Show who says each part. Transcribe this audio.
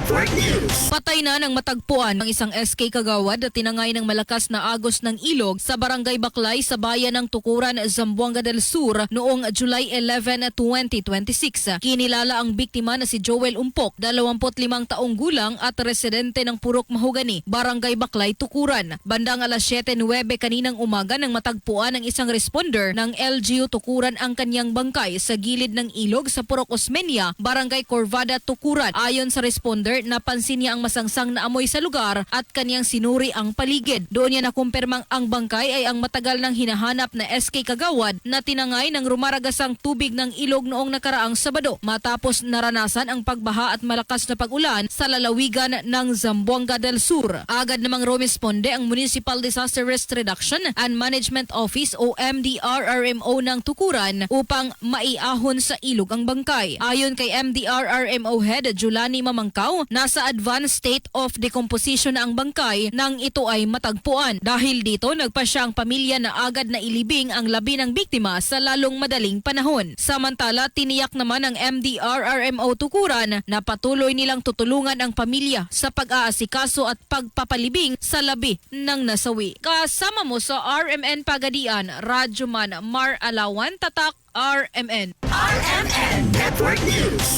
Speaker 1: Network News.
Speaker 2: Patay na ng matagpuan ng isang SK Kagawad na tinangay ng malakas na agos ng ilog sa Barangay Baklay sa bayan ng Tukuran, Zamboanga del Sur noong July 11, 2026. Kinilala ang biktima na si Joel Umpok, 25 taong gulang at residente ng Purok Mahogani, Barangay Baklay, Tukuran. Bandang alas 7:09 kaninang umaga nang matagpuan ng isang responder ng LGU Tukuran ang kanyang bangkay sa gilid ng ilog sa Purok Osmeña, Barangay Corvada, Tukuran. Ayon sa responder, napansin niya ang masangsang na amoy sa lugar at kanyang sinuri ang paligid. Doon niya nakumpirmang ang bangkay ay ang matagal nang hinahanap na SK Kagawad na tinangay ng rumaragasang tubig ng ilog noong nakaraang Sabado matapos naranasan ang pagbaha at malakas na pag-ulan sa lalawigan ng Zamboanga del Sur. Agad namang rumisponde ang Municipal Disaster Risk Reduction and Management Office o MDRRMO ng Tukuran upang maiahon sa ilog ang bangkay. Ayon kay MDRRMO Head Julani Mamangkaw, nasa advanced state of decomposition na ang bangkay nang ito ay matagpuan. Dahil dito, nagpa siya ang pamilya na agad na ilibing ang labi ng biktima sa lalong madaling panahon. Samantala, tiniyak naman ng MDRRMO Tukuran na patuloy nilang tutulungan ang pamilya sa pag-aasikaso at pagpapalibing sa labi ng nasawi. Kasama mo sa RMN Pagadian, Radyo Man Mar Alawan, Tatak RMN.
Speaker 1: RMN Network News.